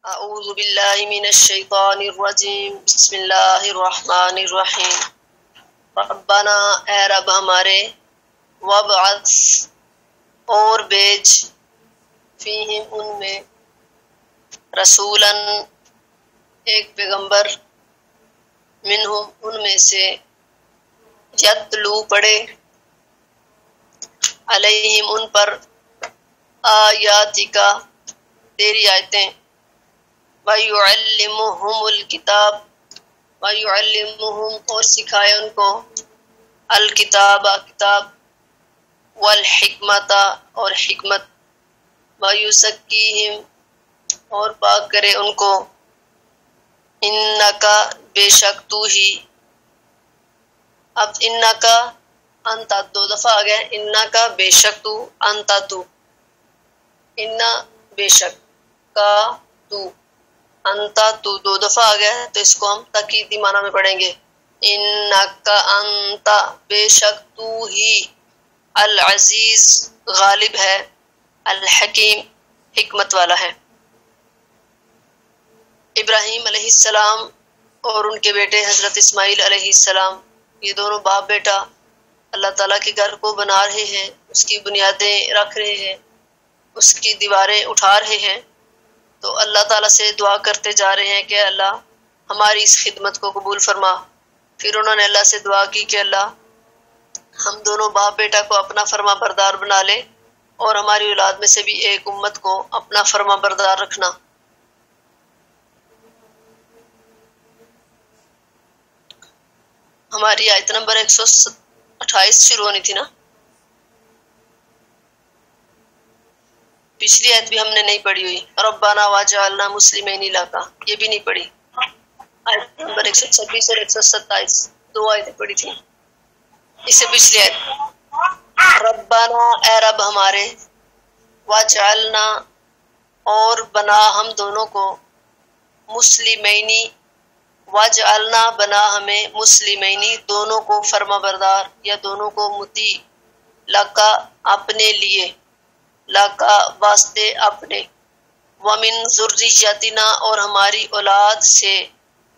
اعوذ باللہ من الشیطان الرجیم بسم اللہ الرحمن الرحیم ربنا اے رب ہمارے وابعث اور بیج فیہم ان میں رسولاً ایک پیغمبر منہم ان میں سے یتلو پڑھے علیہم ان پر آیاتک تیری آیتیں وَيُعَلِّمُهُمُ الْكِتَابَ وَيُعَلِّمُهُمْ اور سکھائے ان کو الکتاب کتاب والحکمت اور حکمت وَيُزَكِّيهِمْ اور پاک کرے ان کو انکا بے شک تو ہی. اب انکا انتا دو دفعہ آ گیا انکا بے شک تو انتا تو انا بے شک کا تو انتا تو دو دفعہ آ گیا ہے تو اس کو ہم تاکیدی معنی میں پڑھیں گے. انکا انتا بے شک تو ہی العزیز غالب ہے الحکیم حکمت والا ہے. ابراہیم علیہ السلام اور ان کے بیٹے حضرت اسماعیل علیہ السلام یہ دونوں باپ بیٹا اللہ تعالیٰ کے گھر کو بنا رہے ہیں، اس کی بنیادیں رکھ رہے ہیں، اس کی دیواریں اٹھا رہے ہیں. تو اللہ تعالیٰ سے دعا کرتے جا رہے ہیں کہ اللہ ہماری اس خدمت کو قبول فرما. پھر انہوں نے اللہ سے دعا کی کہ اللہ ہم دونوں باپ بیٹا کو اپنا فرما بردار بنا لے اور ہماری اولاد میں سے بھی ایک امت کو اپنا فرما بردار رکھنا. ہماری آیت نمبر 128 شروع ہونی تھی نا. پچھلی آیت بھی ہم نے نہیں پڑھی ہوئی. ربنا واجعلنا مسلمین لک یہ بھی نہیں پڑھی. آیت نمبر 126 اور 127 دو آیتیں پڑھی تھی. اس سے پچھلی آیت ربنا اے رب ہمارے واجعلنا اور بنا ہم دونوں کو مسلمینی واجعلنا بنا ہمیں مسلمینی دونوں کو فرما بردار یا دونوں کو مطیع لکا اپنے لیے لکا واسطے اپنے ومن ذریتنا اور ہماری اولاد سے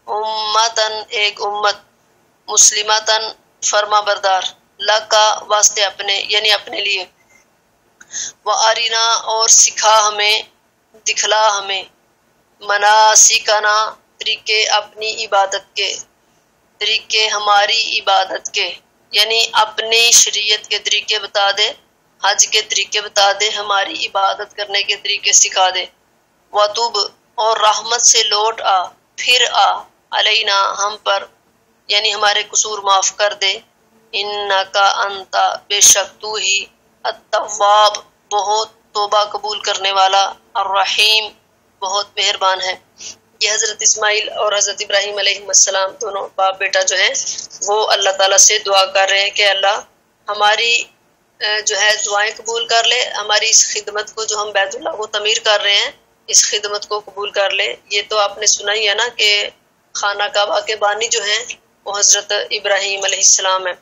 امتن ایک امت مسلمتن فرما بردار لکا واسطے اپنے یعنی اپنے لیے وَأَرِنَا اور سکھا ہمیں دکھلا ہمیں مناسکنا طریقے اپنی عبادت کے طریقے ہماری عبادت کے یعنی اپنی شریعت کے طریقے بتا دے، حج کے طریقے بتا دے، ہماری عبادت کرنے کے طریقے سکھا دے. وَتُوب اور رحمت سے لوٹ آ پھر آ علینا ہم پر یعنی ہمارے قصور معاف کر دے. انکا انتا بے شک تو ہی التواب بہت توبہ قبول کرنے والا الرحیم بہت مہربان ہے. یہ حضرت اسماعیل اور حضرت ابراہیم علیہ السلام دونوں باپ بیٹا جو ہیں وہ اللہ تعالیٰ سے دعا کر رہے ہیں کہ اللہ ہماری جو ہے دعائیں قبول کر لے، ہماری اس خدمت کو جو ہم بیت اللہ کو تعمیر کر رہے ہیں اس خدمت کو قبول کر لے. یہ تو آپ نے سنا ہی ہے نا کہ خانہ کعبہ کے بانی جو ہیں وہ حضرت ابراہیم علیہ السلام ہیں.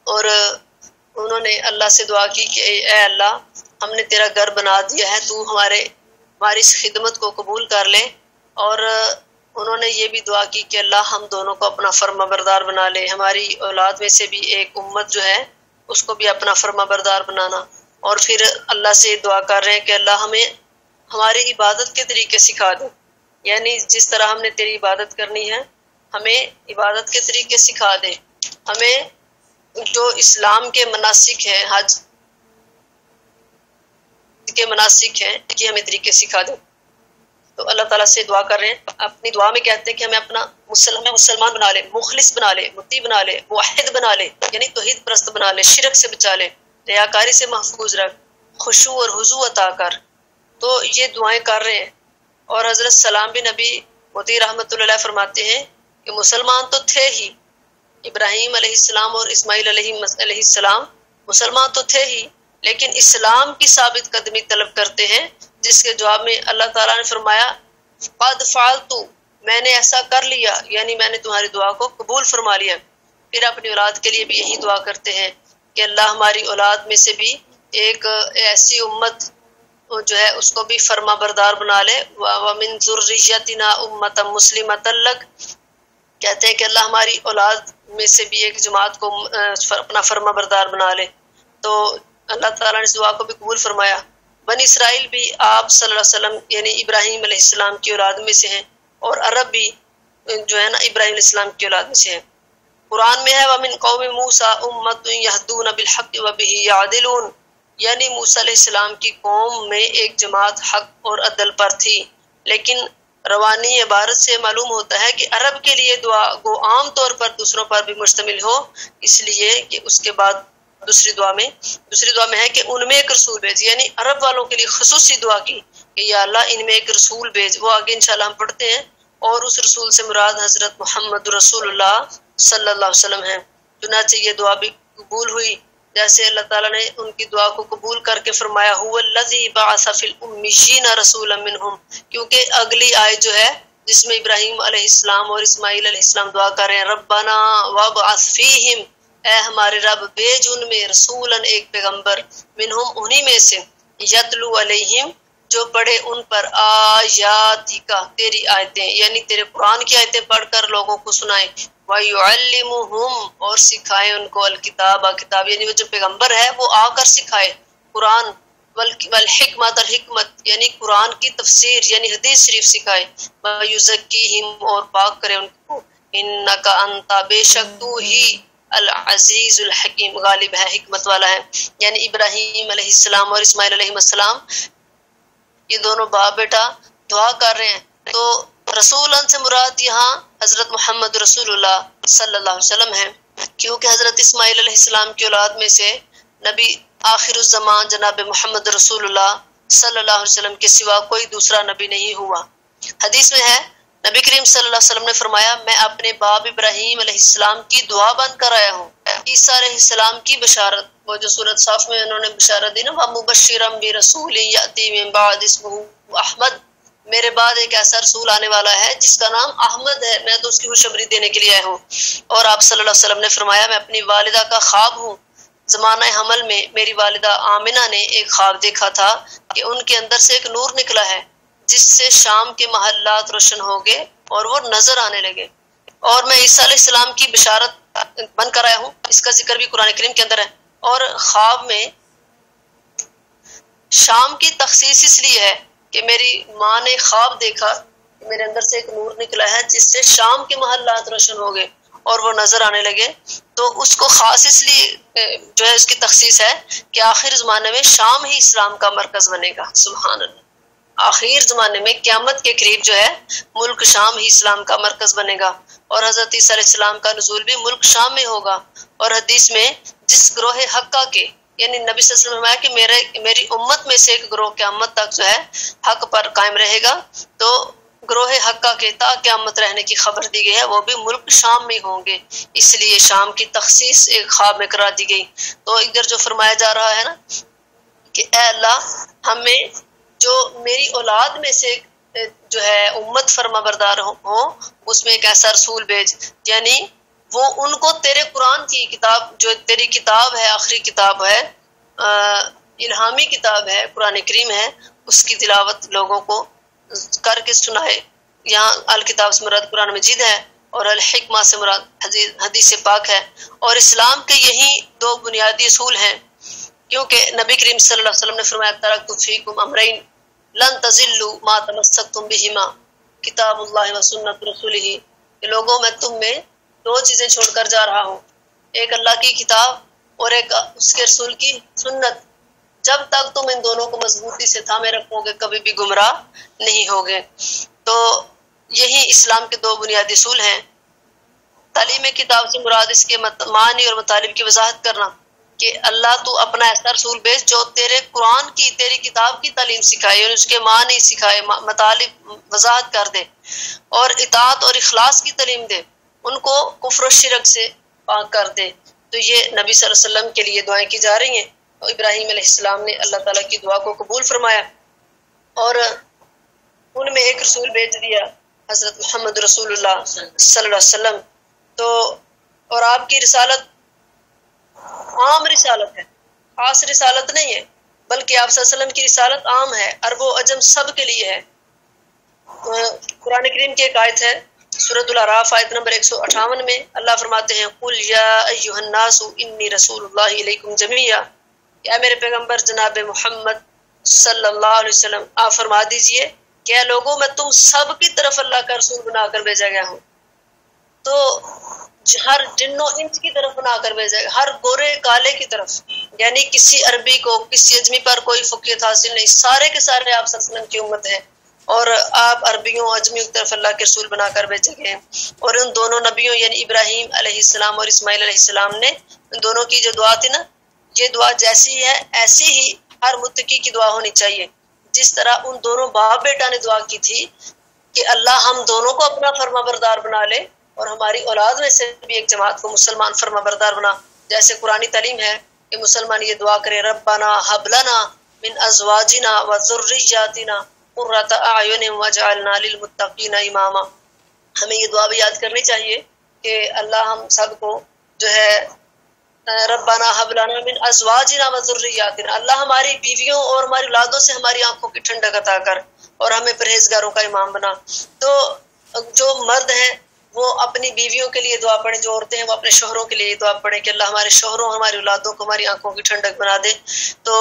اور انہوں نے اللہ سے دعا کی کہ اے اللہ ہم نے تیرا گھر بنا دیا ہے، تو ہماری اس خدمت کو قبول کر لے. اور انہوں نے یہ بھی دعا کی کہ اللہ ہم دونوں کو اپنا فرما بردار بنا لے، ہماری اولاد میں سے بھی ایک امت جو ہے اس کو بھی اپنا فرما بردار بنانا. اور پھر اللہ سے دعا کر رہے ہیں کہ اللہ ہمیں ہماری عبادت کے طریقے سکھا دے، یعنی جس طرح ہم نے تیری عبادت کرنی ہے ہمیں عبادت کے طریقے سکھا دے. ہمیں جو اسلام کے مناسک ہیں حج کے مناسک ہیں کہ ہمیں طریقے سکھا دے. تو اللہ تعالیٰ سے دعا کر رہے ہیں، اپنی دعا میں کہتے ہیں کہ ہمیں اپنا مسلمان بنا لے، مخلص بنا لے، مطیع بنا لے، موحد بنا لے یعنی توحید پرست بنا لے، شرک سے بچا لے، ریاکاری سے محفوظ رکھ، خشوع اور حضوع عطا کر. تو یہ دعائیں کر رہے ہیں. اور حضرت سلام بن نبی مطیع رحمۃ اللہ علیہ فرماتے ہیں کہ مسلمان تو تھے ہی، ابراہیم علیہ السلام اور اسماعیل علیہ السلام مسلمان تو تھے ہی، لیکن اسلام کی ثابت قدمی طلب کرتے ہیں، جس کے جواب میں اللہ تعالیٰ نے فرمایا قد فعلت میں نے ایسا کر لیا یعنی میں نے تمہاری دعا کو قبول فرما لیا. پھر اپنی اولاد کے لیے بھی یہی دعا کرتے ہیں کہ اللہ ہماری اولاد میں سے بھی ایک ایسی امت جو ہے اس کو بھی فرما بردار بنا لے. وَمِن ذُرِّيَّتِنَا أُمَّةً مُسْلِمَةً لَكَ، کہتے ہیں کہ اللہ ہماری اولاد میں سے بھی ایک جماعت کو اپنا فرما بردار بنا لے. تو اللہ تعالیٰ نے اس دعا کو بھی قبول فرمایا. بنی اسرائیل بھی آپ صلی اللہ علیہ وسلم یعنی ابراہیم علیہ السلام کی اولاد میں سے ہیں، اور عرب بھی جو ہے نا ابراہیم علیہ السلام کی اولاد میں سے ہیں. قرآن میں ہے وَمِن قَوْمِ مُوسَىٰ أُمَّةٌ يَهْدُونَ بِالْحَقِّ وَبِهِ يَعْدِلُونَ، یعنی موسیٰ علیہ السلام کی قوم میں ایک جماعت حق اور عدل پر تھی. لیکن روانی عبارت سے معلوم ہوتا ہے کہ عرب کے لیے دعا کو عام طور پر دوسروں پر بھی مشتمل ہو، اس لیے کہ اس کے بعد دوسری دعا میں ہے کہ ان میں ایک رسول بھیج، یعنی عرب والوں کے لیے خصوصی دعا کی کہ یا اللہ ان میں ایک رسول بھیج. وہ آگے انشاءاللہ ہم پڑھتے ہیں. اور اس رسول سے مراد حضرت محمد رسول اللہ صلی اللہ علیہ وسلم ہیں. چنانچہ یہ دعا بھی قبول ہوئی، جیسے اللہ تعالیٰ نے ان کی دعا کو قبول کر کے فرمایا هو الذی بعث فی الامیین رسولا منہم، کیونکہ اگلی آیت جو ہے جس میں ابراہیم علیہ السلام اور اسماعیل علیہ السلام دعا کر رہے ہیں ربنا وابعث فیہم، اے ہمارے رب بھیج ان میں رسولاً ایک پیغمبر، منہم انہی میں سے، یتلو علیہم جو پڑھے ان پر آیاتی کا تیری آیتیں، یعنی تیرے قرآن کی آیتیں پڑھ کر لوگوں کو سنائے، وَيُعَلِّمُهُمْ اور سکھائے ان کو الکتاب کتاب، یعنی وہ جو پیغمبر ہے وہ آ کر سکھائے قرآن، والحکمت اور حکمت یعنی قرآن کی تفسیر یعنی حدیث شریف سکھائے، وَيُزَكِّيهِمْ اور پاک کرے ان کو، إِنَّكَ أَنْتَ بے شک تو ہی العزیز الحکیم غالب ہے حکمت والا ہے. یعنی ابراہیم علیہ السلام اور اسماعیل علیہ السلام یہ دونوں باپ بیٹا دعا کر رہے ہیں. تو رسولن سے مراد یہاں حضرت محمد رسول اللہ صلی اللہ علیہ وسلم ہیں، کیونکہ حضرت اسماعیل علیہ السلام کی اولاد میں سے نبی آخر الزمان جناب محمد رسول اللہ صلی اللہ علیہ وسلم کے سوا کوئی دوسرا نبی نہیں ہوا. حدیث میں ہے نبی کریم صلی اللہ علیہ وسلم نے فرمایا میں اپنے باپ ابراہیم علیہ السلام کی دعا بن کر آیا ہوں. عیسیٰ علیہ السلام کی بشارت، وہ جو سورۃ صاف میں انہوں نے بشارت دی نا وَمُبَشِّرًا بِرَسُولٍ يَأْتِي مِن بَعْدِ اسْمُهُ احمد، میرے بعد ایک ایسا رسول آنے والا ہے جس کا نام احمد ہے، میں تو اس کی خوشخبری دینے کے لیے آیا ہوں. اور آپ صلی اللہ علیہ وسلم نے فرمایا میں اپنی والدہ کا خواب ہوں. زمانہ حمل میں میری والدہ آمنہ نے ایک خواب دیکھا تھا کہ ان کے اندر سے ایک نور نکلا ہے جس سے شام کے محلات روشن ہو گئے اور وہ نظر آنے لگے. اور میں عیسیٰ علیہ السلام کی بشارت بن کر آیا ہوں، اس کا ذکر بھی قرآن کریم کے اندر ہے. اور خواب میں شام کی تخصیص اس لیے ہے کہ میری ماں نے خواب دیکھا کہ میرے اندر سے ایک نور نکلا ہے جس سے شام کے محلات روشن ہو گئے اور وہ نظر آنے لگے. تو اس کو خاص اس لیے جو ہے اس کی تخصیص ہے کہ آخر زمانے میں شام ہی اسلام کا مرکز بنے گا. سبحان اللہ، آخر زمانے میں قیامت کے قریب جو ہے ملک شام ہی اسلام کا مرکز بنے گا. اور حضرت عیسیٰ علیہ السلام کا نزول بھی ملک شام میں ہوگا. اور حدیث میں جس گروہ حقہ کے یعنی نبی صلی اللہ علیہ وسلم نے فرمایا کہ میری امت میں سے ایک گروہ قیامت تک جو ہے حق پر قائم رہے گا، تو گروہ حقہ کے تا قیامت رہنے کی خبر دی گئی ہے، وہ بھی ملک شام میں ہوں گے. اس لیے شام کی تخصیص ایک خواب میں کرا دی گئی. تو ادھر جو فرمایا جا رہا ہے نا کہ اے اللہ ہمیں جو میری اولاد میں سے جو ہے امت فرما بردار ہو اس میں ایک ایسا رسول بھیج، یعنی وہ ان کو تیرے قرآن کی کتاب جو تیری کتاب ہے، آخری کتاب ہے، الہامی کتاب ہے، قرآن کریم ہے، اس کی تلاوت لوگوں کو کر کے سنائے. یہاں الکتاب سے مراد قرآن مجید ہے اور الحکمہ سے مراد حدیث پاک ہے. اور اسلام کے یہی دو بنیادی اصول ہیں، کیونکہ نبی کریم صلی اللہ علیہ وسلم نے فرمایا ترکت فیکم امرین لن تضلوا ما تمسکتم بہما کتاب اللہ و سنت رسولہ، کہ لوگوں میں تم میں دو چیزیں چھوڑ کر جا رہا ہوں، ایک اللہ کی کتاب اور ایک اس کے رسول کی سنت. جب تک تم ان دونوں کو مضبوطی سے تھامے رکھو گے کبھی بھی گمراہ نہیں ہوگے. تو یہی اسلام کے دو بنیادی اصول ہیں. تعلیم کتاب سے مراد اس کے معنی اور مطالب کی وضاحت کرنا کہ اللہ تو اپنا ایسا رسول بھیج جو تیرے قرآن کی تیری کتاب کی تعلیم سکھائے اور اس کے معنی سکھائے، مطالب وضاحت کر دے اور اطاعت اور اخلاص کی تعلیم دے، ان کو کفر و شرک سے پاک کر دے. تو یہ نبی صلی اللہ علیہ وسلم کے لیے دعائیں کی جا رہی ہیں. ابراہیم علیہ السلام نے اللہ تعالیٰ کی دعا کو قبول فرمایا اور ان میں ایک رسول بھیج دیا حضرت محمد رسول اللہ صلی اللہ علیہ وسلم. تو اور آپ کی رسالت عام رسالت ہے، خاص رسالت نہیں ہے. بلکہ آپ صلی اللہ علیہ وسلم کی رسالت عام ہے، عرب و عجم سب کے لیے ہے۔ قرآن کریم کی ایک آیت ہے سورۃ الاعراف آیت نمبر 158 میں اللہ فرماتے ہیں قل یا ایھا الناس انی رسول اللہ الیکم جمیعا، اے میرے پیغمبر جناب محمد صلی اللہ علیہ وسلم آپ فرما دیجئے کہ اے لوگوں میں تم سب کی طرف اللہ کا رسول بنا کر بھیجا گیا ہوں۔ تو ہر جن و انس کی طرف بنا کر بھیجا گیا، ہر گورے کالے کی طرف، یعنی کسی عربی کو کسی اجمی پر کوئی فقیت حاصل نہیں، سارے کے سارے آپ صلی اللہ علیہ وسلم کی امت ہے، اور آپ عربیوں اجمیوں کی طرف اللہ کے رسول بنا کر بھیجے گئے ہیں۔ اور ان دونوں نبیوں یعنی ابراہیم علیہ السلام اور اسماعیل علیہ السلام نے ان دونوں کی جو دعا تھی نا، یہ دعا جیسی ہے ایسی ہی ہر متقی کی دعا ہونی چاہیے، جس طرح ان دونوں باپ بیٹا نے دعا کی تھی کہ اللہ ہم دونوں کو اپنا فرما بردار بنا لے اور ہماری اولاد میں سے بھی ایک جماعت کو مسلمان فرما بردار بنا۔ جیسے قرآنی تعلیم ہے کہ مسلمان یہ دعا کرے ربنا ہب لنا من ازواجنا و ذریاتنا قرۃ اعین واجعلنا للمتقین اماما۔ ہمیں یہ دعا بھی یاد کرنی چاہیے کہ اللہ ہم سب کو جو ہے ربنا ہب لنا من ازواجنا و ذریاتنا، اللہ ہماری بیویوں اور ہماری اولادوں سے ہماری آنکھوں کی ٹھنڈک عطا کر اور ہمیں پرہیزگاروں کا امام بنا۔ تو جو مرد ہیں وہ اپنی بیویوں کے لیے دعا پڑھیں، جو عورتیں ہیں وہ اپنے شوہروں کے لیے دعا پڑھیں کہ اللہ ہمارے شوہروں ہماری اولادوں کو ہماری آنکھوں کی ٹھنڈک بنا دے۔ تو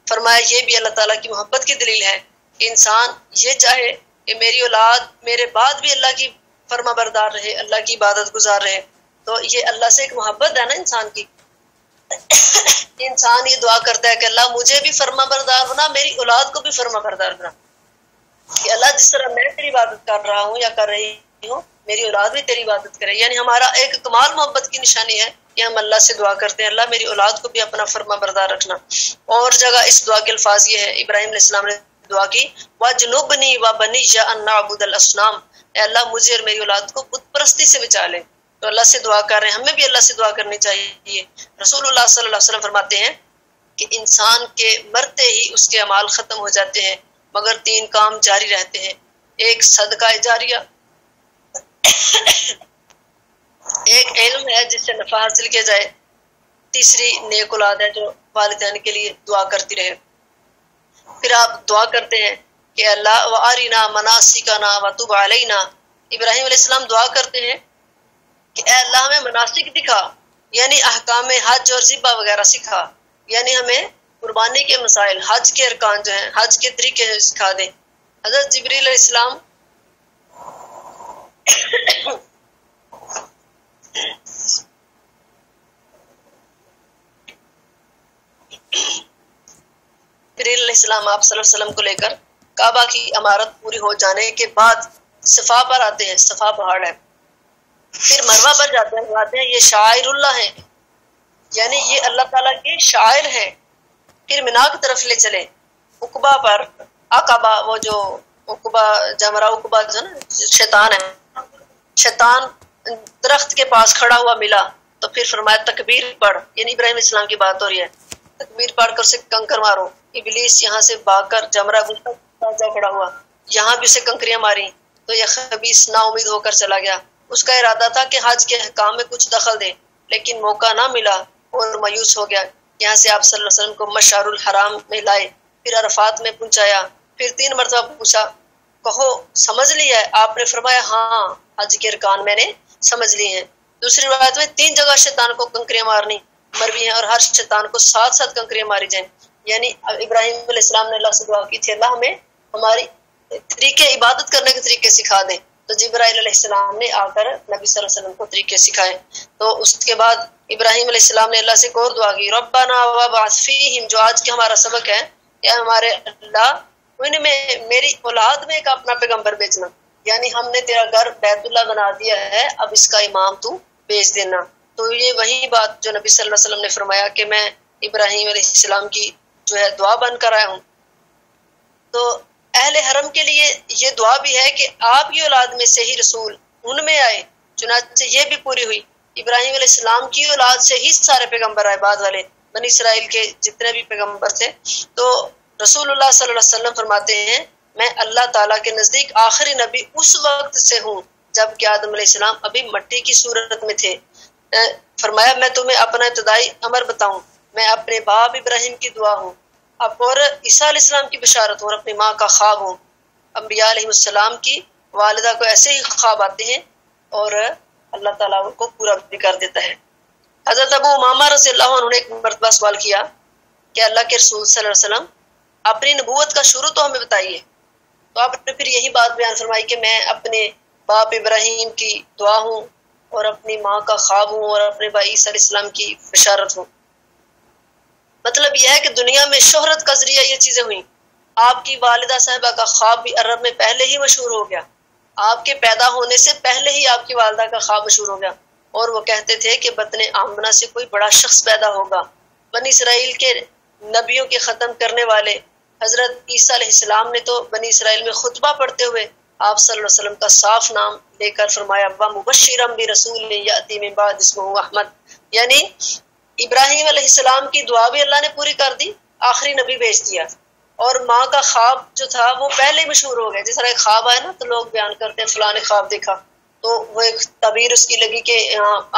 فرمایا یہ بھی اللہ تعالیٰ کی محبت کی دلیل ہے کہ انسان یہ چاہے کہ میری اولاد میرے بعد بھی اللہ کی فرما بردار رہے، اللہ کی عبادت گزار رہے۔ تو یہ اللہ سے ایک محبت ہے نا انسان کی۔ انسان یہ دعا کرتا ہے کہ اللہ مجھے بھی فرما بردار بنا، میری اولاد کو بھی فرما بردار بنا، کہ اللہ جس طرح میں تیری عبادت کر رہا ہوں یا کر رہی ہوں میری اولاد بھی تیری عبادت کرے۔ یعنی ہمارا ایک کمال محبت کی نشانی ہے کہ ہم اللہ سے دعا کرتے ہیں اللہ میری اولاد کو بھی اپنا فرما بردار رکھنا۔ اور جگہ اس دعا کے الفاظ یہ ہے، ابراہیم علیہ السلام نے دعا کی وَجْنُبْنِي وَبَنِيَّ أَن نَّعْبُدَ الْأَصْنَامَ، اے اللہ مجھے اور میری اولاد کو بت پرستی سے بچا لے۔ تو اللہ سے دعا کر رہے ہیں، ہمیں بھی اللہ سے دعا کرنی چاہیے۔ رسول اللہ صلی اللہ علیہ وسلم فرماتے ہیں کہ انسان کے مرتے ہی اس کے اعمال ختم ہو جاتے ہیں مگر 3 کام جاری رہتے ہیں، ایک صدقہ جاریہ، ایک علم ہے جس سے نفع حاصل کیا جائے، تیسری نیک اولاد ہے جو والدین کے لیے دعا کرتی رہے۔ پھر آپ دعا کرتے ہیں کہ اللہ وَأَرِنَا مَنَاسِكَنَا وَتُبْ عَلَيْنَا، ابراہیم علیہ السلام دعا کرتے ہیں کہ اے اللہ ہمیں مناسک دکھا، یعنی احکام حج اور ذبح وغیرہ سکھا، یعنی ہمیں قربانی کے مسائل، حج کے ارکان جو ہیں، حج کے طریقے سکھا دیں۔ حضرت جبریل علیہ السلام جبریل علیہ السلام آپ صلی اللہ علیہ وسلم کو لے کر کعبہ کی عمارت پوری ہو جانے کے بعد صفا پر آتے ہیں، صفا پہاڑ ہے، پھر مروہ پر جاتے ہیں، فرماتے ہیں یہ شاعر اللہ ہیں، یعنی یہ اللہ تعالیٰ کے شاعر ہیں۔ پھر مینا کی طرف لے چلے، عقبہ پر عقبہ، وہ جو عقبہ جمرہ عقبہ جو نا شیطان ہے، شیطان درخت کے پاس کھڑا ہوا ملا، تو پھر فرمایا تکبیر پڑھ، یعنی ابراہیم علیہ السلام کی بات ہو رہی ہے، تکبیر پڑھ کر اسے کنکر مارو۔ ابلیس یہاں سے بھاگ کر جمرہ جا کھڑا ہوا، یہاں بھی اسے کنکریاں ماری، تو یہ خبیث نا امید ہو کر چلا گیا۔ اس کا ارادہ تھا کہ حج کے احکام میں کچھ دخل دے، لیکن موقع نہ ملا اور مایوس ہو گیا۔ یہاں سے آپ صلی اللہ علیہ وسلم کو مشعر الحرام میں لائے، پھر عرفات میں پہنچایا، پھر 3 مرتبہ پوچھا کہو سمجھ لیا ہے؟ آپ نے فرمایا ہاں حج کے ارکان میں نے سمجھ لیے ہیں۔ دوسری روایت میں 3 جگہ شیطان کو کنکریاں مارنی مروی ہیں، اور ہر شیطان کو 7 کنکریاں ماری جائیں۔ یعنی ابراہیم علیہ السلام نے اللہ سے دعا کی تھی اللہ ہمیں ہماری طریقے عبادت کرنے کے طریقے سکھا دیں، تو جبرائیل علیہ السلام نے آ کر نبی صلی اللہ علیہ وسلم کو طریقے سکھائے۔ تو اس کے بعد ابراہیم علیہ السلام نے اللہ سے ایک اور دعا کی ربنا وابعث فیہم، جو آج کے ہمارا سبق ہے، یا ہمارے اللہ ان میں میری اولاد میں ایک اپنا پیغمبر بھیجنا، یعنی ہم نے تیرا گھر بیت اللہ بنا دیا ہے، اب اس کا امام تو بھیج دینا۔ تو یہ وہی بات جو نبی صلی اللہ علیہ وسلم نے فرمایا کہ میں ابراہیم علیہ السلام کی جو ہے دعا بن کر آیا ہوں۔ تو اہل حرم کے لیے یہ دعا بھی ہے کہ آپ کی اولاد میں سے ہی رسول ان میں آئے، چنانچہ یہ بھی پوری ہوئی۔ ابراہیم علیہ السلام کی اولاد سے ہی سارے پیغمبر آئے، بعد والے بنی اسرائیل کے جتنے بھی پیغمبر تھے۔ تو رسول اللہ صلی اللہ علیہ وسلم فرماتے ہیں میں اللہ تعالیٰ کے نزدیک آخری نبی اس وقت سے ہوں جب کہ آدم علیہ السلام ابھی مٹی کی صورت میں تھے۔ فرمایا میں تمہیں اپنا ابتدائی امر بتاؤں، میں اپنے باپ ابراہیم کی دعا ہوں، اب اور عیسیٰ علیہ السلام کی بشارت ہو اور اپنی ماں کا خواب ہو. انبیاء علیہ السلام کی والدہ کو ایسے ہی خواب آتے ہیں اور اللہ تعالیٰ ان کو پورا بھی کر دیتا ہے. حضرت ابو امامہ رضی اللہ عنہ نے ایک مرتبہ سوال کیا کہ اللہ کے رسول صلی اللہ علیہ وسلم اپنی نبوت کا شروع تو ہمیں بتائیے. تو آپ نے پھر یہی بات بیان فرمائی کہ میں اپنے باپ ابراہیم کی دعا ہوں اور اپنی ماں کا خواب ہوں اور اپنے بھائی عیسیٰ علیہ السلام کی بشارت ہوں. مطلب یہ ہے کہ دنیا میں شہرت کا ذریعہ یہ چیزیں ہوئیں. آپ کی والدہ صاحبہ کا خواب بھی عرب میں پہلے ہی مشہور ہو گیا. آپ کے پیدا ہونے سے پہلے ہی آپ کی والدہ کا خواب مشہور ہو گیا اور وہ کہتے تھے کہ بطن آمنہ سے کوئی بڑا شخص پیدا ہوگا. بنی اسرائیل کے نبیوں کے ختم کرنے والے حضرت عیسیٰ علیہ السلام نے تو بنی اسرائیل میں خطبہ پڑھتے ہوئے آپ صلی اللہ علیہ وسلم کا صاف نام لے کر فرمایا وَمُبَشِّرًا بِرَسُولٍ يَأْتِي مِن بَعْدِهِ اسْمُهُ احمد. یعنی ابراہیم علیہ السلام کی دعا بھی اللہ نے پوری کر دی, آخری نبی بھیج دیا, اور ماں کا خواب جو تھا وہ پہلے مشہور ہو گیا. جس طرح ایک خواب آئے نا تو لوگ بیان کرتے ہیں فلاں نے خواب دیکھا, تو وہ ایک تعبیر اس کی لگی کہ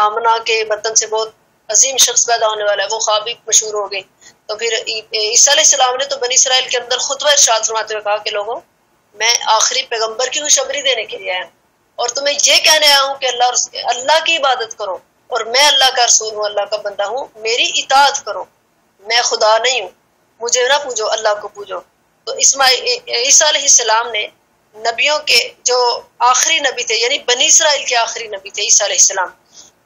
آمنہ کے بطن سے بہت عظیم شخص پیدا ہونے والا ہے, وہ خواب بھی مشہور ہو گئی. تو پھر عیسیٰ علیہ السلام نے تو بنی اسرائیل کے اندر خطبہ ارشاد فرماتے ہوئے کہا کہ لوگوں میں آخری پیغمبر کی خوشخبری دینے کے لیے آیا اور تمہیں یہ کہنے آیا ہوں کہ اللہ کی عبادت کرو اور میں اللہ کا رسول ہوں, اللہ کا بندہ ہوں, میری اطاعت کرو, میں خدا نہیں ہوں, مجھے نہ پوجو اللہ کو پوجو. تو عیسیٰ علیہ السلام نے نبیوں کے جو آخری نبی تھے یعنی بنی اسرائیل کے آخری نبی تھے عیسیٰ علیہ السلام,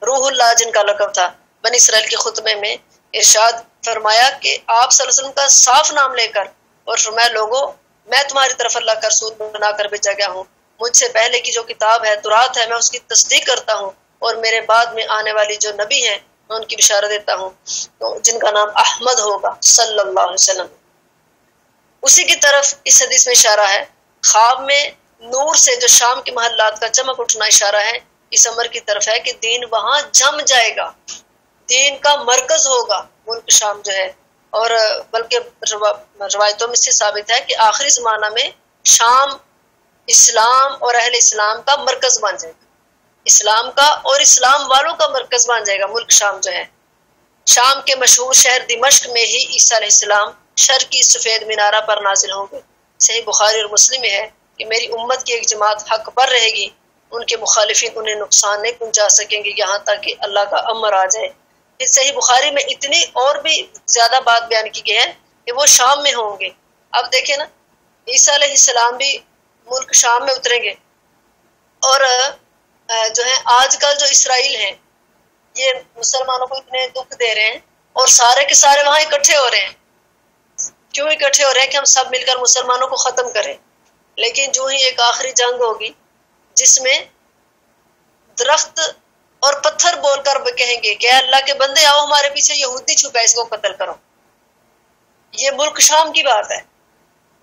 روح اللہ جن کا لقب تھا, بنی اسرائیل کے خطبے میں ارشاد فرمایا کہ آپ صلی اللہ علیہ وسلم کا صاف نام لے کر اور فرمایا لوگوں میں تمہاری طرف اللہ کا رسول بنا کر بھیجا گیا ہوں, مجھ سے پہلے کی جو کتاب ہے تورات ہے میں اس کی تصدیق کرتا ہوں اور میرے بعد میں آنے والی جو نبی ہیں میں ان کی بشارت دیتا ہوں تو جن کا نام احمد ہوگا صلی اللہ علیہ وسلم. اسی کی طرف اس حدیث میں اشارہ ہے. خواب میں نور سے جو شام کے محلات کا چمک اٹھنا اشارہ ہے اس امر کی طرف ہے کہ دین وہاں جم جائے گا, دین کا مرکز ہوگا ملک شام جو ہے. اور بلکہ روایتوں میں سے ثابت ہے کہ آخری زمانہ میں شام اسلام اور اہل اسلام کا مرکز بن جائے گا, اسلام کا اور اسلام والوں کا مرکز بن جائے گا ملک شام جو ہے. شام کے مشہور شہر دمشق میں ہی عیسیٰ علیہ السلام شرقی سفید مینارہ پر نازل ہوں گے. صحیح بخاری اور مسلم میں ہے کہ میری امت کی ایک جماعت حق پر رہے گی, ان کے مخالفین انہیں نقصان نہیں پہنچا سکیں گے یہاں تک کہ اللہ کا امر آ جائے. اس صحیح بخاری میں اتنی اور بھی زیادہ بات بیان کی گئی ہے کہ وہ شام میں ہوں گے. اب دیکھیں نا عیسیٰ علیہ السلام بھی ملک شام میں اتریں گے اور جو ہے آج کل جو اسرائیل ہیں یہ مسلمانوں کو اتنے دکھ دے رہے ہیں اور سارے کے سارے وہاں اکٹھے ہو رہے ہیں. کیوں اکٹھے ہو رہے ہیں کہ ہم سب مل کر مسلمانوں کو ختم کریں. لیکن جو ہی ایک آخری جنگ ہوگی جس میں درخت اور پتھر بول کر کہیں گے کہ اللہ کے بندے آؤ ہمارے پیچھے یہودی چھپا اس کو قتل کرو. یہ ملک شام کی بات ہے.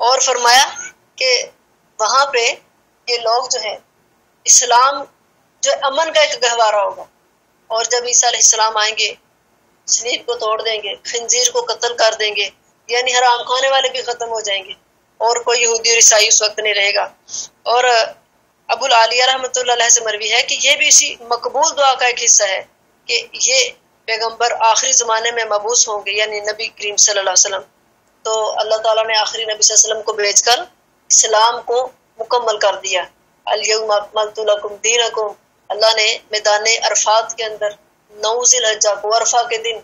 اور فرمایا کہ وہاں پہ یہ لوگ جو ہے اسلام جو امن کا ایک گہوارہ ہوگا اور جب عیسیٰ علیہ السلام آئیں گے سلیب کو توڑ دیں گے, خنزیر کو قتل کر دیں گے, یعنی حرام کھانے والے بھی ختم ہو جائیں گے اور کوئی یہودی اور عیسائی اس وقت نہیں رہے گا. اور ابو العالیہ رحمۃ اللہ علیہ سے مروی ہے کہ یہ بھی اسی مقبول دعا کا ایک حصہ ہے کہ یہ پیغمبر آخری زمانے میں مبعوث ہوں گے یعنی نبی کریم صلی اللہ علیہ وسلم. تو اللہ تعالیٰ نے آخری نبی صلی اللہ علیہ وسلم کو بھیج کر اسلام کو مکمل کر دیا. الیوم اکملت لکم دینکم, اللہ نے میدان عرفات کے اندر 9 ذی الحجہ کو عرفہ کے دن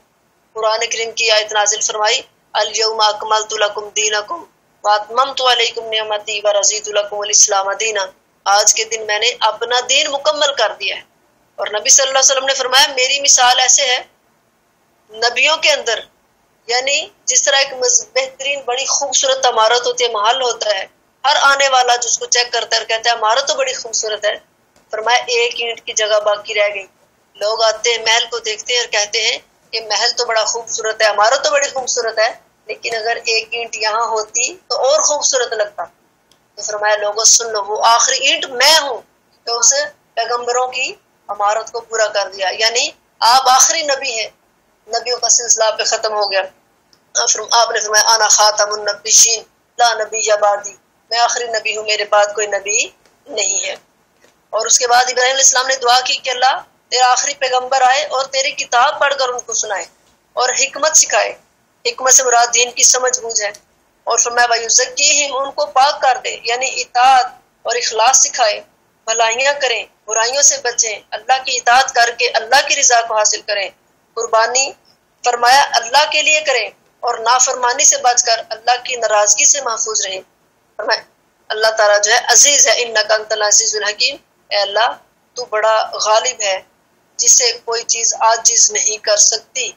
قرآن کریم کی آیت نازل فرمائی الیوم اکملت لکم دینکم واتممت علیکم نعمتی ورضیت لکم الاسلام دینا. آج کے دن میں نے اپنا دین مکمل کر دیا ہے. اور نبی صلی اللہ علیہ وسلم نے فرمایا میری مثال ایسے ہے نبیوں کے اندر, یعنی جس طرح ایک بہترین بڑی خوبصورت عمارت ہوتی ہے, محل ہوتا ہے, ہر آنے والا جس کو چیک کرتا ہے اور کہتا ہے عمارت تو بڑی خوبصورت ہے, فرمایا ایک اینٹ کی جگہ باقی رہ گئی. لوگ آتے ہیں محل کو دیکھتے ہیں اور کہتے ہیں کہ محل تو بڑا خوبصورت ہے, عمارت تو بڑی خوبصورت ہے, لیکن اگر ایک اینٹ یہاں ہوتی تو اور خوبصورت لگتا. تو فرمایا لوگوں سن لو, وہ آخری اینٹ میں ہوں تو اس پیغمبروں کی عمارت کو پورا کر دیا. یعنی آپ آخری نبی ہیں, نبیوں کا سلسلہ آپ پہ ختم ہو گیا. آپ نے فرمایا انا خاتم النبیین لا نبی بعدی, میں آخری نبی ہوں, میرے بعد کوئی نبی نہیں ہے. اور اس کے بعد ابراہیم علیہ السلام نے دعا کی کہ اللہ تیرا آخری پیغمبر آئے اور تیری کتاب پڑھ کر ان کو سنائے اور حکمت سکھائے حکمت سے مراد دین کی سمجھ بوجھ ہے. اور فرمایا وَيُزَكِّيهِمْ ان کو پاک کر دے، یعنی اطاعت اور اخلاص سکھائے، بھلائیاں کریں، برائیوں سے بچیں، اللہ کی اطاعت کر کے اللہ کی رضا کو حاصل کریں، قربانی فرمایا اللہ کے لیے کریں اور نافرمانی سے بچ کر اللہ کی ناراضگی سے محفوظ رہیں. فرمایا اللہ تعالیٰ جو ہے عزیز ہے، اِنَّكَ أَنْتَ الْعَزِيزُ الْحَكِيمُ، اے اللہ تو بڑا غالب ہے جسے کوئی چیز عاجز نہیں کر سکتی.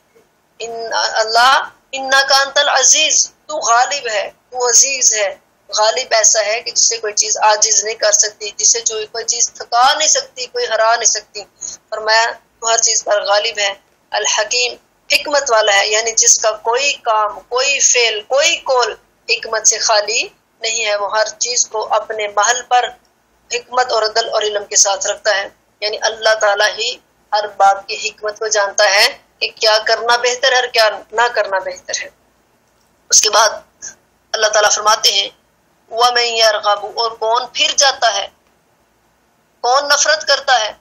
اللہ اِنَّكَ أَنْتَ الْعَزِيزُ، تو غالب ہے، تو عزیز ہے. غالب ایسا ہے کہ جسے کوئی چیز عاجز نہیں کر سکتی، جسے جو کوئی چیز تھکا نہیں سکتی، کوئی ہرا نہیں سکتی. فرمایا تو ہر چیز پر غالب ہے. الحکیم حکمت والا ہے، یعنی جس کا کوئی کام، کوئی فعل، کوئی قول حکمت سے خالی نہیں ہے. وہ ہر چیز کو اپنے محل پر حکمت اور عدل اور علم کے ساتھ رکھتا ہے. یعنی اللہ تعالیٰ ہی ہر بات کی حکمت کو جانتا ہے کہ کیا کرنا بہتر ہے اور کیا نہ کرنا بہتر ہے. اس کے بعد اللہ تعالیٰ فرماتے ہیں وَمَن يَرْغَبُ، اور کون پھر جاتا ہے، کون نفرت کرتا ہے،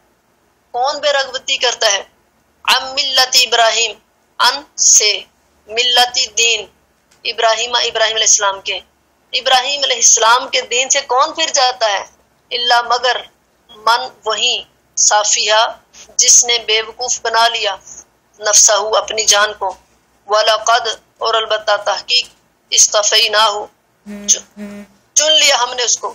کون بے رغبتی کرتا ہے، عن ملت ابراہیم، ان سے، ملت دین ابراہیم، ابراہیم علیہ السلام کے، ابراہیم علیہ السلام کے دین سے کون پھر جاتا ہے، الا مگر من وہی، صافیہ جس نے بے وقوف بنا لیا، نفسہ اپنی جان کو، وَلَقَدْ اور البتہ تحقیق، اصطفیناہ چن لیا ہم نے اس کو،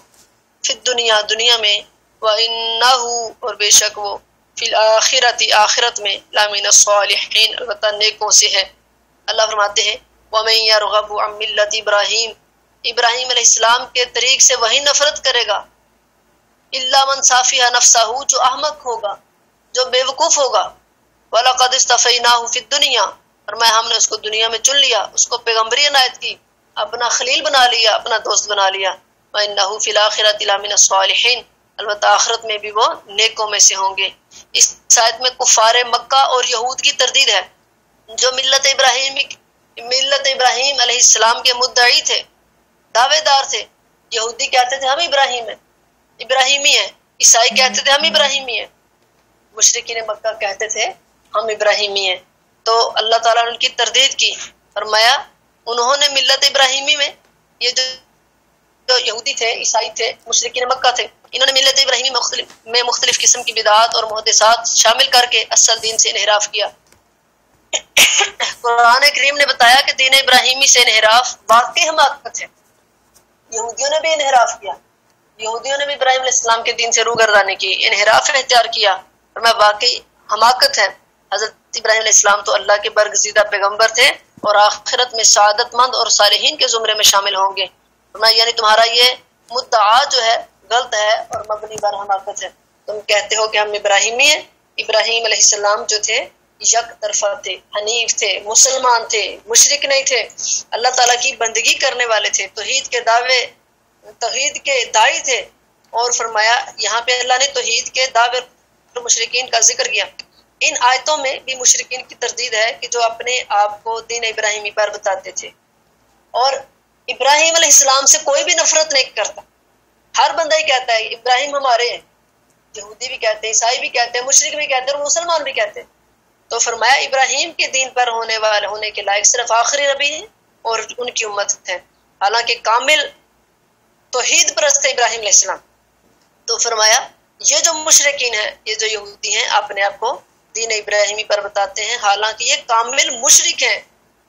فی الدنیا دنیا میں، وَإِنَّهُ اور بے شک وہ، فی الآخرت آخرت میں، لَمِنَ الصَّالِحِينَ البتہ نیکوں سے ہے. اللہ فرماتے ہیں وَمَن يَرْغَبُ عَن مِلَّةِ ابراہیم، ابراہیم علیہ السلام کے طریق سے وہی نفرت کرے گا، الا من صافیہ نفسہ جو احمق ہوگا، جو بے وقوف ہوگا. وَلَقَدْ اصْطَفَيْنَاهُ فِي الدُّنْيَا، فرمایا ہم نے اس کو دنیا میں چن لیا، اس کو پیغمبری عنایت کی، اپنا خلیل بنا لیا، اپنا دوست بنا لیا. وَإِنَّهُ فِي الْآخِرَةِ لَمِنَ الصَّالِحِينَ البتہ آخرت میں بھی وہ نیکوں میں سے ہوں گے. اس آیت میں کفار مکہ اور یہود کی تردید ہے جو ملت ابراہیم علیہ السلام کے مدعی تھے، دعوے دار تھے. یہودی کہتے تھے ہم ابراہیم ہیں، ابراہیمی ہیں، عیسائی کہتے تھے ہم ابراہیمی ہیں، مشرکین مکہ کہتے تھے ہم ابراہیمی ہیں. تو اللہ تعالیٰ نے ان کی تردید کی، فرمایا انہوں نے ملت ابراہیمی میں، یہ جو یہودی تھے، عیسائی تھے، مشرکین مکہ تھے، انہوں نے ملت ابراہیمی میں مختلف قسم کی بدعات اور محدثات شامل کر کے اصل دین سے انحراف کیا. قرآن کریم نے بتایا کہ دین ابراہیمی سے انحراف واقعی حماقت ہے. یہودیوں نے بھی انحراف کیا، یہودیوں نے بھی ابراہیم علیہ السلام کے دین سے روگردانی کی، انحراف اختیار کیا، اور میں واقعی حماقت ہے. حضرت ابراہیم علیہ السلام تو اللہ کے برگزیدہ پیغمبر تھے اور آخرت میں سعادت مند اور صالحین کے زمرے میں شامل ہوں گے. یعنی تمہارا یہ مدعا جو ہے غلط ہے اور مبنی بر حماقت ہے. تم کہتے ہو کہ ہم ابراہیمی ہیں. ابراہیم علیہ السلام جو تھے یک طرفہ تھے، حنیف تھے، مسلمان تھے، مشرک نہیں تھے، اللہ تعالیٰ کی بندگی کرنے والے تھے، توحید کے داعی تھے. اور فرمایا یہاں پہ اللہ نے توحید کے دعوے اور مشرکین کا ذکر کیا. ان آیتوں میں بھی مشرکین کی تردید ہے کہ جو اپنے آپ کو دین ابراہیمی پر بتاتے تھے. اور ابراہیم علیہ السلام سے کوئی بھی نفرت نہیں کرتا، ہر بندہ ہی کہتا ہے ابراہیم ہمارے ہیں. یہودی بھی کہتے ہیں، عیسائی بھی کہتے ہیں، مشرک بھی کہتے ہیں اور مسلمان بھی کہتے ہیں. تو فرمایا ابراہیم کے دین پر ہونے کے لائق صرف آخری نبی ہیں اور ان کی امت ہے، حالانکہ کامل توحید پرست ہے ابراہیم علیہ السلام. تو فرمایا یہ جو مشرکین ہیں، یہ جو یہودی ہیں، اپنے آپ کو دین ابراہیمی پر بتاتے ہیں، حالانکہ یہ کامل مشرک ہیں.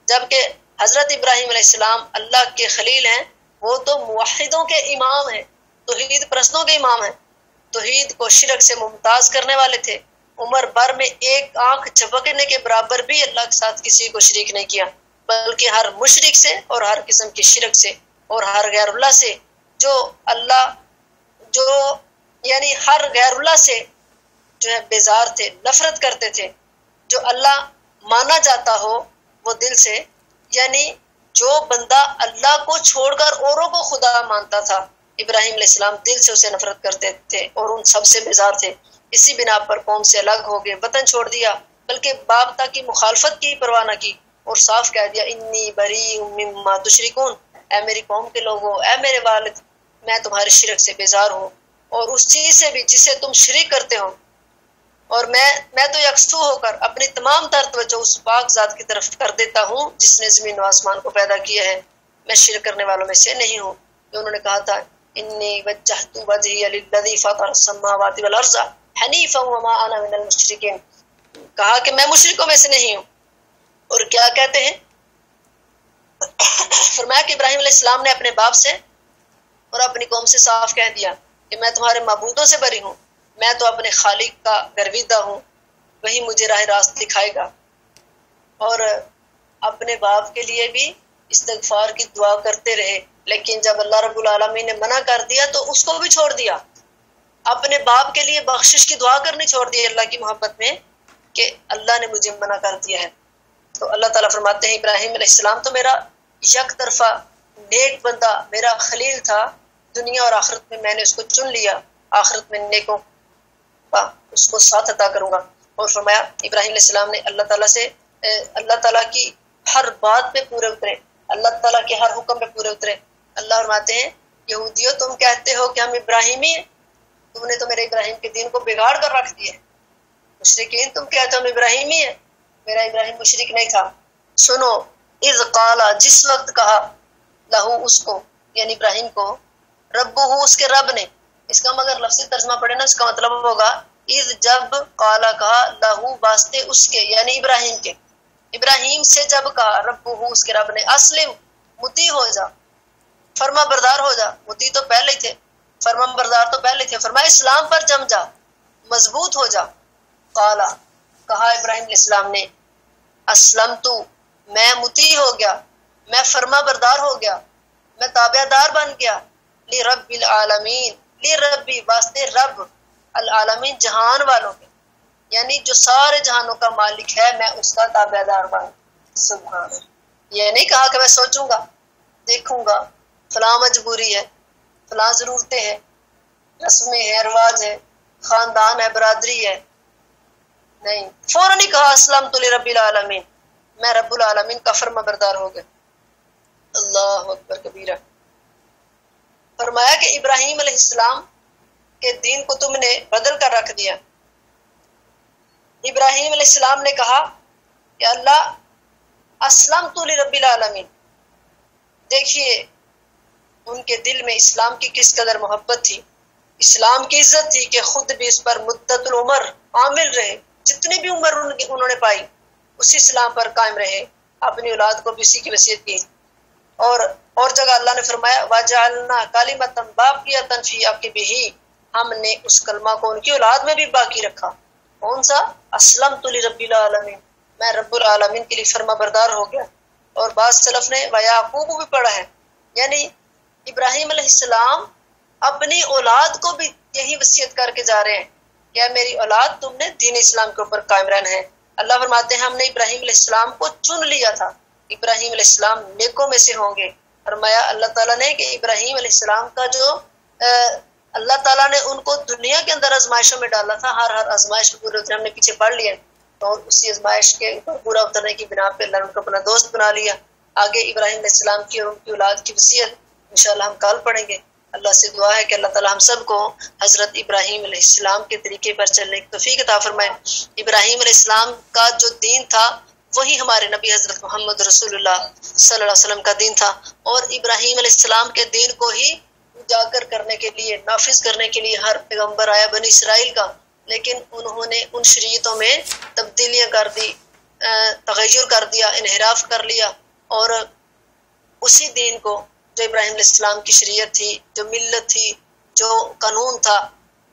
جبکہ حضرت ابراہیم علیہ السلام اللہ کے خلیل ہیں، وہ تو موحدوں کے امام ہیں، توحید پرستوں کے امام ہیں، توحید کو شرک سے ممتاز کرنے والے تھے. عمر بھر میں ایک آنکھ جھپکنے کے برابر بھی اللہ کے ساتھ کسی کو شریک نہیں کیا، بلکہ ہر مشرک سے اور ہر قسم کی شرک سے اور ہر غیر اللہ سے یعنی ہر غیر اللہ سے جو ہے بیزار تھے، نفرت کرتے تھے. جو اللہ مانا جاتا ہو وہ دل سے، یعنی جو بندہ اللہ کو چھوڑ کر اوروں کو خدا مانتا تھا، ابراہیم علیہ السلام دل سے اسے نفرت کرتے تھے اور ان سب سے بیزار تھے. اسی بنا پر قوم سے الگ ہو گئے، وطن چھوڑ دیا، بلکہ باپ تک کی مخالفت کی پرواہ نہ کی اور صاف کہہ دیا انی بری مما تشرکون، اے میری قوم کے لوگوں، اے میرے والد، میں تمہارے شرک سے بیزار ہوں اور اس چیز سے بھی جسے تم شریک کرتے ہو. اور میں تو یکسو ہو کر اپنی تمام تر توجہ اس پاک ذات کی طرف کر دیتا ہوں جس نے زمین و آسمان کو پیدا کیا ہے، میں شرک کرنے والوں میں سے نہیں ہوں۔ جو انہوں نے کہا تھا انی وجہت وجہی للذی فطر السماوات والارض حنیفا وما انا من المشرکین، کہا کہ میں مشرکوں میں سے نہیں ہوں۔ اور کیا کہتے ہیں؟ فرمایا کہ ابراہیم علیہ السلام نے اپنے باپ سے اور اپنی قوم سے صاف کہہ دیا کہ میں تمہارے معبودوں سے بری ہوں، میں تو اپنے خالق کا گرویدہ ہوں، وہی مجھے راہ راست دکھائے گا۔ اور اپنے باپ کے لیے بھی استغفار کی دعا کرتے رہے، لیکن جب اللہ رب العالمین نے منع کر دیا تو اس کو بھی چھوڑ دیا۔ اپنے باپ کے لیے بخشش کی دعا کرنی چھوڑ دی اللہ کی محبت میں کہ اللہ نے مجھے منع کر دیا ہے۔ تو اللہ تعالیٰ فرماتے ہیں ابراہیم علیہ السلام تو میرا یک طرفہ نیک بندہ، میرا خلیل تھا، دنیا اور آخرت میں نے اس کو چن لیا، آخرت میں نیکوں کا اس کو ساتھ عطا کروں گا۔ اور فرمایا ابراہیم علیہ السلام نے اللہ تعالیٰ کی ہر بات پہ پورے اترے، اللہ تعالیٰ کے ہر حکم پہ پورے اترے۔ اللہ فرماتے ہیں یہودیوں تم کہتے ہو کہ ہم ابراہیمی ہیں، تم نے تو میرے ابراہیم کے دین کو بگاڑ کر رکھ دیا ہے۔ مشرکین تم کہتے ہو ہم ابراہیمی ہیں، میرا ابراہیم مشرک نہیں تھا۔ سنو اذ قال، جس وقت کہا، لہو اس کو یعنی ابراہیم کو، رب ہو اس کے رب نے، اس کا مگر لفظی ترجمہ پڑھے نا اس کا مطلب ہوگا اذ جب قالا کہا، لہو واسطے اس کے یعنی ابراہیم کے، ابراہیم سے جب کہا، رب ہو اس کے رب نے، اسلم مطیع ہو جا، فرما بردار ہو جا، مطیع تو پہلے ہی تھے، فرما بردار تو پہلے تھے، فرمایا اسلام پر جم جا، مضبوط ہو جا۔ قالا کہا ابراہیم علیہ السلام نے، اسلم تو میں مطیع ہو گیا، میں فرما بردار ہو گیا، میں تابع دار بن گیا، لی رب العالمین، لی ربی واسطے رب، العالمین جہان والوں کے، یعنی جو سارے جہانوں کا مالک ہے، میں اس کا تابع دار بن۔ سبحان اللہ، یہ نہیں کہا کہ میں سوچوں گا، دیکھوں گا، فلاں مجبوری ہے، فلاں ضرورتیں ہیں، رسمیں ہیں، رواج ہے، خاندان ہے، برادری ہے، نہیں، فوراً ہی کہا اسلام تو لرب العالمین، میں رب العالمین کا فرما بردار ہو گیا۔ اللہ اکبر کبیرہ۔ فرمایا کہ ابراہیم علیہ السلام کے دین کو تم نے بدل کر رکھ دیا۔ ابراہیم علیہ السلام نے کہا کہ اللہ اسلام تو لرب العالمین، دیکھیے ان کے دل میں اسلام کی کس قدر محبت تھی، اسلام کی عزت تھی کہ خود بھی اس پر مدت العمر عامل رہے، جتنی بھی عمر انہوں نے پائی اسی اسلام پر قائم رہے، اپنی اولاد کو بھی اسی کی وصیت کی۔ اور جگہ اللہ نے فرمایا وَجَعَلْنَا كَلِمَةً بَاقِيَةً فِي عَقِبِهِ، ہم نے اس کلمہ کو ان کی اولاد میں بھی باقی رکھا۔ کون سا؟ اسلمت لرب العالمین، میں رب العالمین کے لیے فرما بردار ہو گیا۔ اور بعض سلف نے وَيَعْقُوبُ بھی پڑھا ہے، یعنی ابراہیم علیہ السلام اپنی اولاد کو بھی یہی وصیت کر کے جا رہے ہیں کہ میری اولاد تم نے دین اسلام کے اوپر قائم رہنا ہے۔ اللہ فرماتے ہیں ہم نے ابراہیم علیہ السلام کو چن لیا تھا، ابراہیم علیہ السلام نیکوں میں سے ہوں گے۔ فرمایا اللہ تعالیٰ نے کہ ابراہیم علیہ السلام کا جو اللہ تعالیٰ نے ان کو دنیا کے اندر آزمائشوں میں ڈالا تھا، ہر آزمائش کو پورے ہم نے پیچھے پڑھ لیا، تو اسی آزمائش کے اوپر پورا اترنے کی بنا پہ اللہ نے ان کو اپنا دوست بنا لیا۔ آگے ابراہیم علیہ السلام کی اور ان کی اولاد کی وصیت انشاءاللہ ہم کل پڑھیں گے۔ اللہ سے دعا ہے کہ اللہ تعالیٰ ہم سب کو حضرت ابراہیم علیہ السلام کے طریقے پر چلنے کی توفیق عطا فرمائے۔ ابراہیم علیہ السلام کا جو دین تھا وہی ہمارے نبی حضرت محمد رسول اللہ صلی اللہ علیہ وسلم کا دین تھا، اور ابراہیم علیہ السلام کے دین کو ہی اجاگر کرنے کے لیے، نافذ کرنے کے لیے ہر پیغمبر آیا بنی اسرائیل کا، لیکن انہوں نے ان شریعتوں میں تبدیلیاں کر دی، تغیر کر دیا، انحراف کر لیا، اور اسی دین کو جو ابراہیم علیہ السلام کی شریعت تھی، جو ملت تھی، جو قانون تھا،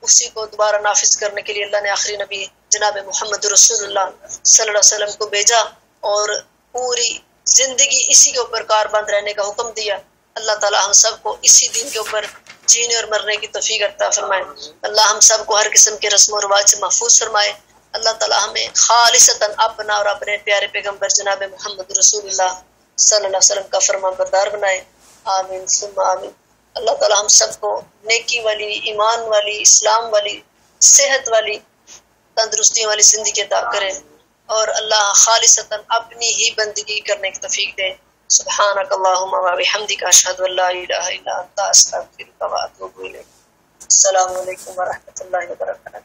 اسی کو دوبارہ نافذ کرنے کے لیے اللہ نے آخری نبی جناب محمد رسول اللہ صلی اللہ علیہ وسلم کو بھیجا اور پوری زندگی اسی کے اوپر کاربند رہنے کا حکم دیا۔ اللہ تعالی ہم سب کو اسی دین کے اوپر جینے اور مرنے کی توفیق عطا فرمائے۔ اللہ ہم سب کو ہر قسم کے رسم و رواج سے محفوظ فرمائے۔ اللہ تعالی ہمیں خالصتاً اپنا اور اپنے پیارے پیغمبر جناب محمد رسول اللہ صلی اللہ علیہ وسلم کا فرمان بردار بنائے۔ آمین ثم آمین۔ اللہ تعالی ہم سب کو نیکی والی، ایمان والی، اسلام والی، صحت والی، تندرستی والی زندگی عطا کرے، اور اللہ خالصتاً اپنی ہی بندگی کرنے کی توفیق دے۔ سبحانک اللہم و بحمدک، اشہد ان لا الہ الا انت، استغفرک و اتوب الیک۔ السلام علیکم و رحمۃ اللہ وبرکاتہ۔